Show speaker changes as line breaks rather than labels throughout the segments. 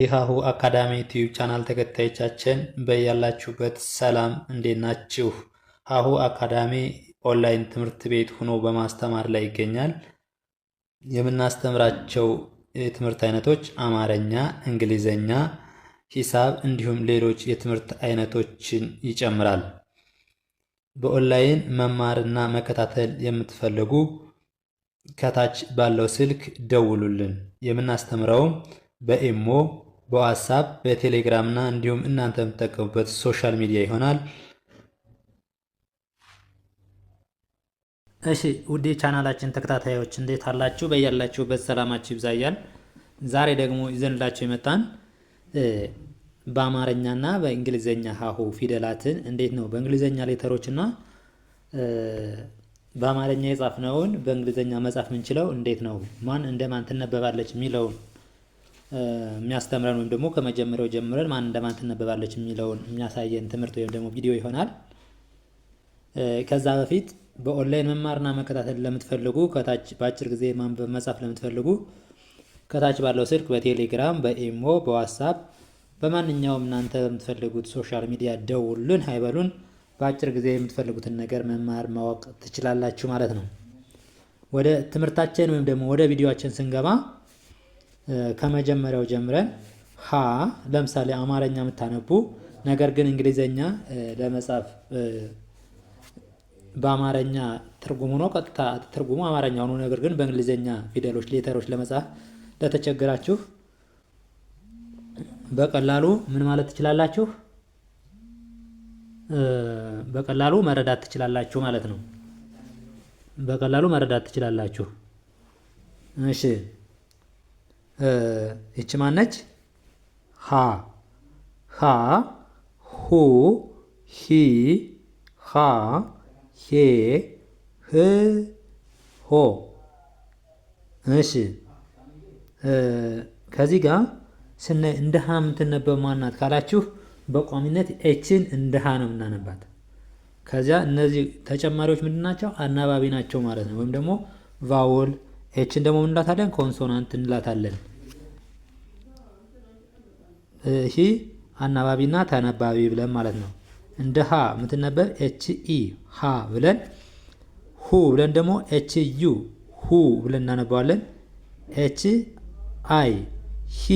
የሀሁ አካዳሚ ዩቲዩብ ቻናል ተከታዮቻችን በያላችሁበት ሰላም እንዴት ናችሁ? ሀሁ አካዳሚ ኦንላይን ትምህርት ቤት ሆኖ በማስተማር ላይ ይገኛል። የምናስተምራቸው የትምህርት አይነቶች አማርኛ፣ እንግሊዘኛ፣ ሂሳብ እንዲሁም ሌሎች የትምህርት አይነቶችን ይጨምራል። በኦንላይን መማርና መከታተል የምትፈልጉ ከታች ባለው ስልክ ደውሉልን። የምናስተምረውም በኢሞ፣ በዋትስአፕ፣ በቴሌግራም እና እንዲሁም እናንተ የምትጠቀሙበት ሶሻል ሚዲያ ይሆናል። እሺ ውድ ቻናላችን ተከታታዮች እንዴት አላችሁ? በያላችሁበት ሰላማችሁ ይብዛያል። ዛሬ ደግሞ ይዘንላችሁ የመጣን በአማርኛና በእንግሊዘኛ ሀሁ ፊደላትን እንዴት ነው በእንግሊዘኛ ሌተሮችና በአማርኛ የጻፍነውን በእንግሊዘኛ መጻፍ የምንችለው እንዴት ነው፣ ማን እንደማን ትነበባለች የሚለውን የሚያስተምረን ወይም ደግሞ ከመጀመሪያው ጀምረን ማን እንደማን ትነበባለች የሚለውን የሚያሳየን ትምህርት ወይም ደግሞ ቪዲዮ ይሆናል። ከዛ በፊት በኦንላይን መማርና መከታተል ለምትፈልጉ ከታች በአጭር ጊዜ ማንበብ መጻፍ ለምትፈልጉ ከታች ባለው ስልክ በቴሌግራም፣ በኢሞ፣ በዋትስአፕ በማንኛውም እናንተ በምትፈልጉት ሶሻል ሚዲያ ደውሉን፣ አይበሉን። በአጭር ጊዜ የምትፈልጉትን ነገር መማር ማወቅ ትችላላችሁ ማለት ነው። ወደ ትምህርታችን ወይም ደግሞ ወደ ቪዲዮአችን ስንገባ ከመጀመሪያው ጀምረን ሀ ለምሳሌ አማርኛ የምታነቡ ነገር ግን እንግሊዘኛ ለመጻፍ በአማርኛ ትርጉሙ ነው ቀጥታ ትርጉሙ አማርኛ ሆኖ ነገር ግን በእንግሊዘኛ ፊደሎች ሌተሮች ለመጻፍ ለተቸገራችሁ በቀላሉ ምን ማለት ትችላላችሁ? በቀላሉ መረዳት ትችላላችሁ ማለት ነው። በቀላሉ መረዳት ትችላላችሁ። እሺ እቺ ማነች? ሀ ሀ ሁ ሂ ሃ ሄ ህ ሆ። እሺ ከዚህ ጋር ስናይ እንደ ሀ የምትነበብ ማናት ካላችሁ በቋሚነት ኤችን እንደ ሀ ነው የምናነባት። ከዚያ እነዚህ ተጨማሪዎች ምንድን ናቸው? አናባቢ ናቸው ማለት ነው። ወይም ደግሞ ቫውል። ኤችን ደግሞ ምን እንላታለን? ኮንሶናንት እንላታለን። ይሄ አናባቢና ተነባቢ ብለን ማለት ነው። እንደ ሀ የምትነበብ ኤች ኢ ሀ ብለን፣ ሁ ብለን ደግሞ ኤች ዩ ሁ ብለን እናነባዋለን። ኤች አይ ሂ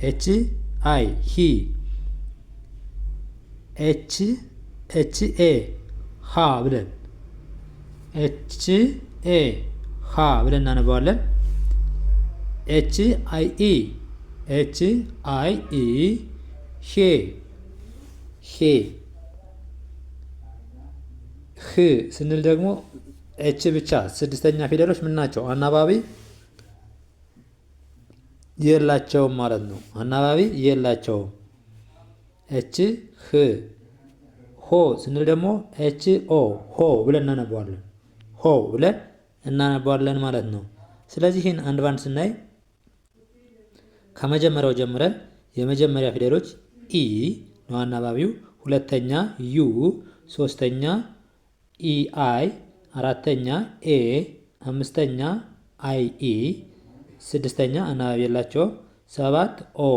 ኤች አይ ሂ ኤች ኤች ኤ ሃ ብለን ኤች ኤ ሃ ብለን እናነባዋለን። ኤች አይ ኢ ኤች አይ ኢ ሄ ሄ ህ ስንል ደግሞ ኤች ብቻ ስድስተኛ ፊደሎች ምን ናቸው? አናባቢ የላቸውም ማለት ነው። አናባቢ የላቸውም። ኤች ህ ሆ ስንል ደግሞ ኤች ኦ ሆ ብለን እናነባዋለን። ሆ ብለን እናነባዋለን ማለት ነው። ስለዚህ ይህን አንድ ባንድ ስናይ ከመጀመሪያው ጀምረን የመጀመሪያ ፊደሎች ኢ ነው አናባቢው፣ ሁለተኛ ዩ፣ ሶስተኛ ኢ አይ፣ አራተኛ ኤ፣ አምስተኛ አይ ኢ፣ ስድስተኛ አናባቢ የላቸውም፣ ሰባት ኦ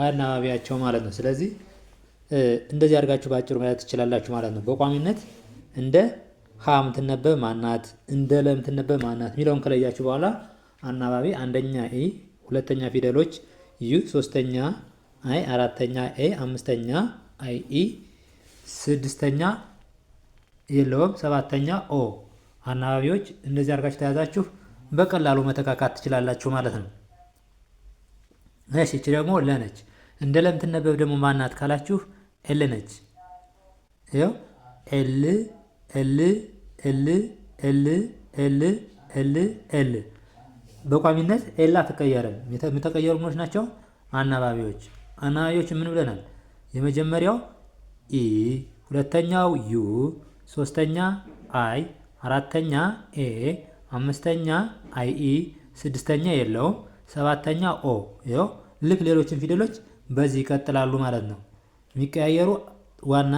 አናባቢያቸው ማለት ነው። ስለዚህ እንደዚህ አድርጋችሁ በአጭሩ ማለት ትችላላችሁ ማለት ነው። በቋሚነት እንደ ሀ የምትነበብ ማናት፣ እንደ ለ የምትነበብ ማናት የሚለውን ከለያችሁ በኋላ አናባቢ አንደኛ ኢ፣ ሁለተኛ ፊደሎች ዩ፣ ሶስተኛ አይ፣ አራተኛ ኤ፣ አምስተኛ አይ ኢ፣ ስድስተኛ የለውም፣ ሰባተኛ ኦ አናባቢዎች እንደዚህ አድርጋችሁ ተያዛችሁ በቀላሉ መተካካት ትችላላችሁ ማለት ነው። እሺ እቺ ደግሞ ለ ነች። እንደ ለ የምትነበብ ደግሞ ማናት ካላችሁ ኤል ነች። ይኸው ኤል ኤል ኤል ኤል ኤል ኤል ኤል በቋሚነት ኤል አትቀየርም። የተቀየሩ ምኖች ናቸው? አናባቢዎች። አናባቢዎች ምን ብለናል? የመጀመሪያው ኢ፣ ሁለተኛው ዩ፣ ሶስተኛ አይ፣ አራተኛ ኤ፣ አምስተኛ አይ ኢ፣ ስድስተኛ የለውም፣ ሰባተኛ ኦ። ይኸው ልክ ሌሎችን ፊደሎች በዚህ ይቀጥላሉ ማለት ነው። የሚቀያየሩ ዋና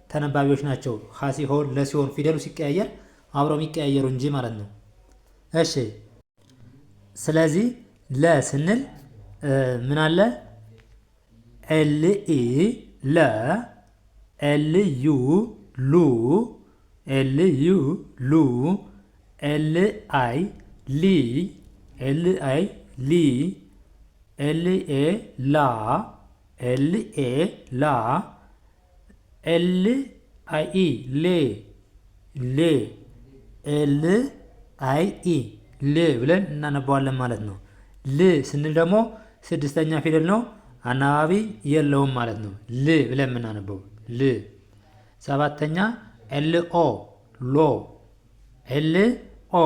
ተነባቢዎች ናቸው። ሀ ሲሆን ለሲሆን ፊደሉ ሲቀያየር አብረው የሚቀያየሩ እንጂ ማለት ነው። እሺ ስለዚህ ለ ስንል ምን አለ? ኤል ኢ ለ ኤል ዩ ሉ ኤል ዩ ሉ ኤል አይ ሊ ኤል አይ ሊ ኤል ኤ ላ ኤል ኤ ላ ኤል አይ ኢ ሌ ሌ ኤል አይ ኢ ል ብለን እናነባዋለን ማለት ነው። ል ስንል ደግሞ ስድስተኛ ፊደል ነው። አናባቢ የለውም ማለት ነው። ል ብለን የምናነበው ል። ሰባተኛ ኤል ኦ ሎ ኤል ኦ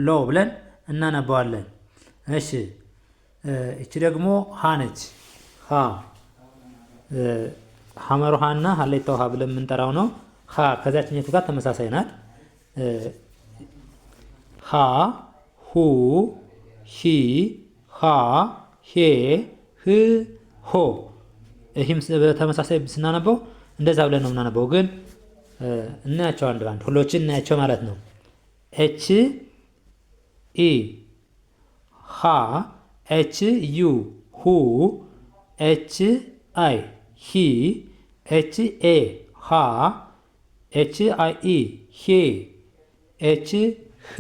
ሎ ብለን እናነባዋለን። እሺ እቺ ደግሞ ሀ ነች። ሀ ሐመር ውሃና ሀሌታ ውሃ ብለን የምንጠራው ነው። ሀ ከዛችኛቱ ጋር ተመሳሳይ ናት። ሀ ሁ ሂ ሃ ሄ ህ ሆ። ይህም በተመሳሳይ ስናነበው እንደዛ ብለን ነው የምናነበው። ግን እናያቸው አንድ ባንድ ሁሎችን እናያቸው ማለት ነው። ኤች ኢ ሃ ኤች ዩ ሁ ኤች አይ ሂ ኤች ኤ ሃ ኤች አይ ኢ ሄ ኤች ህ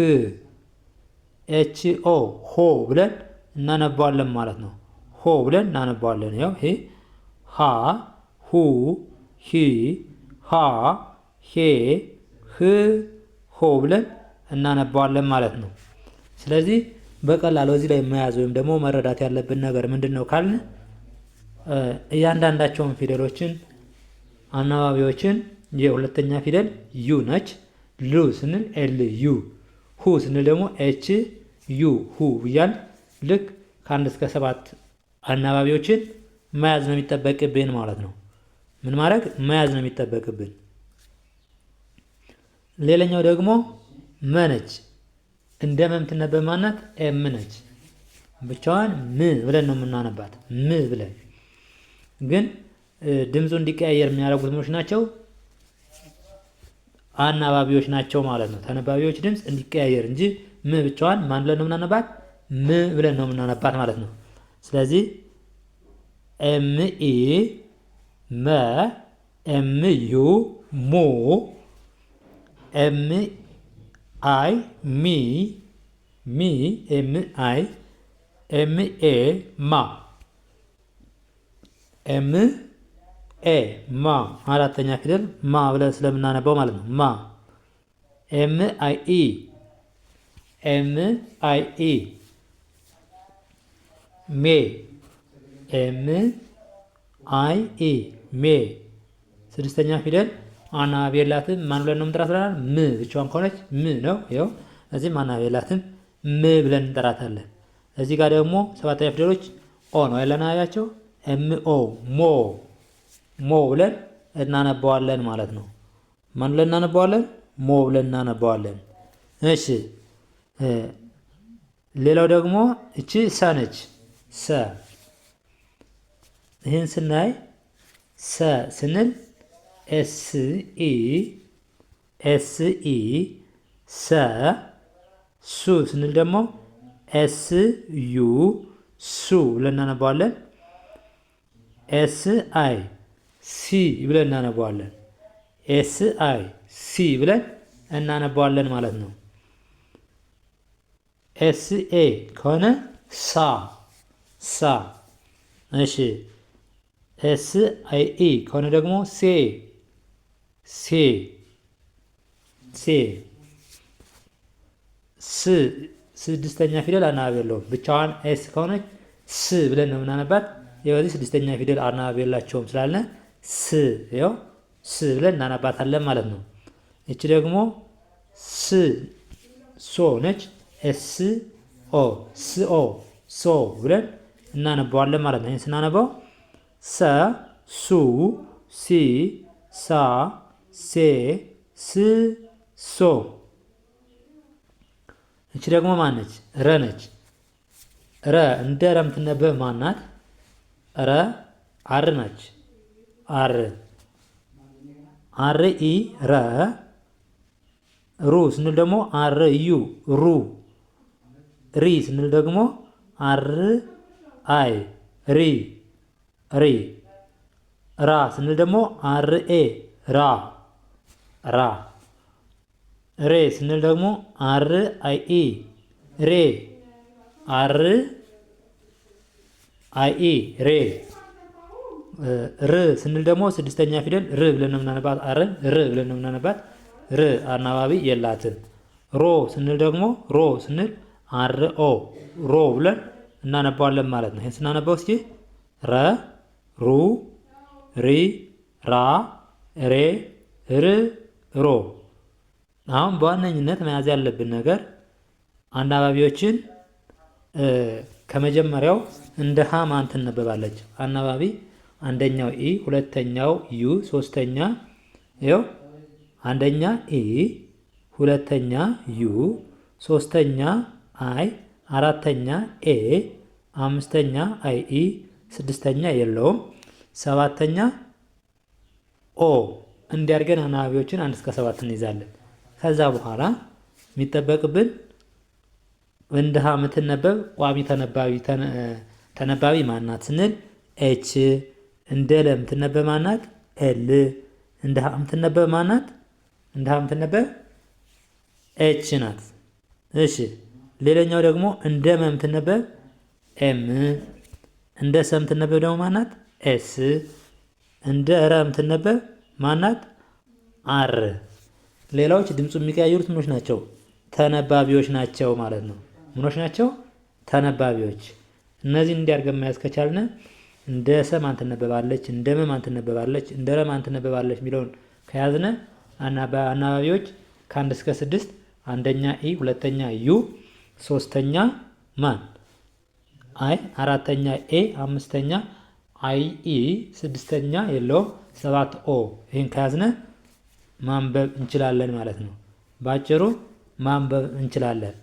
ኤች ኦ ሆ ብለን እናነባዋለን ማለት ነው። ሆ ብለን እናነባዋለን። ያው ይሄ ሃ ሁ ሂ ሃ ሄ ህ ሆ ብለን እናነባዋለን ማለት ነው። ስለዚህ በቀላሉ እዚህ ላይ መያዝ ወይም ደግሞ መረዳት ያለብን ነገር ምንድን ነው ካልን እያንዳንዳቸውን ፊደሎችን አናባቢዎችን የሁለተኛ ፊደል ዩ ነች። ሉ ስንል ኤል ዩ፣ ሁ ስንል ደግሞ ኤች ዩ ሁ ብያል ልክ ከ1 እስከ 7 አናባቢዎችን መያዝ ነው የሚጠበቅብን ማለት ነው። ምን ማድረግ መያዝ ነው የሚጠበቅብን። ሌላኛው ደግሞ መነች። እንደ መምትነበብ ማናት ኤም ነች። ብቻዋን ም ብለን ነው የምናነባት። ም ብለን ግን ድምፁ እንዲቀያየር የሚያደርጉት ምኖች ናቸው? አናባቢዎች ናቸው ማለት ነው። ተነባቢዎች ድምፅ እንዲቀያየር እንጂ ም ብቻዋን ማን ብለን ነው የምናነባት? ም ብለን ነው የምናነባት ማለት ነው። ስለዚህ ኤም ኢ መ ኤም ዩ ሙ ኤም አይ ሚ ሚ ኤም አይ ኤም ኤ ማ ኤም ኤ ማ አራተኛ ፊደል ማ ብለን ስለምናነበው ማለት ነው። ማ ኤም አይ ኢ ኤም አይ ኢ ሜ ኤም አይ ኢ ሜ ስድስተኛ ፊደል አናባቢ የላትም። ማን ብለን ነው የምንጠራት ብለናል? ም ብቻዋን ከሆነች ም ነው። ይኸው እዚህም አናባቢ የላትም ም ብለን እንጠራታለን። እዚህ ጋር ደግሞ ሰባተኛ ፊደሎች ኦ ነው ያለን አናባቢያቸው። ኤም ኦ ሞ ሞ ብለን እናነባዋለን ማለት ነው። ማን ብለን እናነባዋለን? ሞ ብለን እናነባዋለን። እሺ ሌላው ደግሞ እቺ ሰ ነች። ሰ ይህን ስናይ ሰ ስንል ኤስ ኢ ሰ ሱ ስንል ደግሞ ኤስ ዩ ሱ ብለን እናነባዋለን። ኤስ አይ ሲ ብለን እናነባዋለን። ኤስ አይ ሲ ብለን እናነባዋለን ማለት ነው። ኤስ ኤ ከሆነ ሳ ሳ። እሺ ኤስ አይ ኢ ከሆነ ደግሞ ሴ ሴ ሴ። ስ ስድስተኛ ፊደል አናባቢ የለውም። ብቻዋን ኤስ ከሆነች ስ ብለን ነው የምናነባት። የዚህ ስድስተኛ ፊደል አናባቢ የላቸውም ስላለ ስ ይኸው ስ ብለን እናነባታለን ማለት ነው። እቺ ደግሞ ስ ሶ ነች። ኤስ ኦ ስ ኦ ሶ ብለን እናነባዋለን ማለት ነው። ይህን ስናነባው ሰ ሱ ሲ ሳ ሴ ስ ሶ። እቺ ደግሞ ማን ነች? ረ ነች። ረ እንደ ረ የምትነበብ ማናት? ረ አር ነች። አር አር ኢ ረ። ሩ ስንል ደግሞ አር ዩ ሩ። ሪ ስንል ደግሞ አር አይ ሪ ሪ። ራ ስንል ደግሞ አርኤ ራ ራ። ሬ ስንል ደግሞ አር አይ ኢ ሬ አር አይ ኢ ሬ። ር ስንል ደግሞ ስድስተኛ ፊደል ር ብለን ነው የምናነባት። አርን ር ብለን ነው የምናነባት። ር አናባቢ የላትም። ሮ ስንል ደግሞ ሮ ስንል አር ኦ ሮ ብለን እናነባዋለን ማለት ነው። ይሄን ስናነባው እስኪ ረ ሩ ሪ ራ ሬ ር ሮ። አሁን በዋነኝነት መያዝ ያለብን ነገር አናባቢዎችን ከመጀመሪያው እንደ ሀ ማን ትነበባለች? አናባቢ አንደኛው ኢ፣ ሁለተኛው ዩ፣ ሶስተኛ ይኸው አንደኛ ኢ፣ ሁለተኛ ዩ፣ ሶስተኛ አይ፣ አራተኛ ኤ፣ አምስተኛ አይ ኢ፣ ስድስተኛ የለውም፣ ሰባተኛ ኦ። እንዲያርገን አናባቢዎችን 1 እስከ 7 እንይዛለን። ከዛ በኋላ የሚጠበቅብን እንደ ሀ የምትነበብ ቋሚ ተነባቢ ማናት ስንል ኤች። እንደ ለ የምትነበብ ማናት? ኤል። እንደ ሀ የምትነበብ ማናት? እንደ ሀ የምትነበብ ኤች ናት። እሺ ሌላኛው ደግሞ እንደ መ የምትነበብ ኤም። እንደ ሰ የምትነበብ ደግሞ ማናት? ኤስ። እንደ ረ የምትነበብ ማናት? አር። ሌላዎች ድምፁ የሚቀያየሩት ምኖች ናቸው? ተነባቢዎች ናቸው ማለት ነው። ምኖች ናቸው? ተነባቢዎች። እነዚህን እንዲያርገን መያዝ ከቻልን እንደ ሰ ማን ትነበባለች፣ እንደ መ ማን ትነበባለች፣ እንደ ረ ማን ትነበባለች የሚለውን ከያዝነ አናባቢዎች ከ1 እስከ 6 አንደኛ ኢ፣ ሁለተኛ ዩ፣ ሶስተኛ ማን አይ፣ አራተኛ ኤ፣ አምስተኛ አይ ኢ፣ ስድስተኛ የለውም፣ 7 ኦ። ይህን ከያዝነ ማንበብ እንችላለን ማለት ነው። በአጭሩ ማንበብ እንችላለን።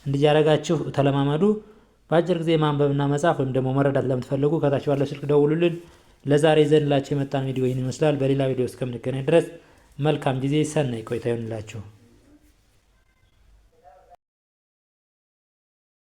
እንዲያረጋችሁ ተለማመዱ። በአጭር ጊዜ ማንበብና መጻፍ ወይም ደግሞ መረዳት ለምትፈልጉ ከታች ባለው ስልክ ደውሉልን። ለዛሬ ይዘንላችሁ የመጣን ቪዲዮ ይህን ይመስላል። በሌላ ቪዲዮ እስከምንገናኝ ድረስ መልካም ጊዜ፣ ሰናይ ቆይታ ይሁንላችሁ።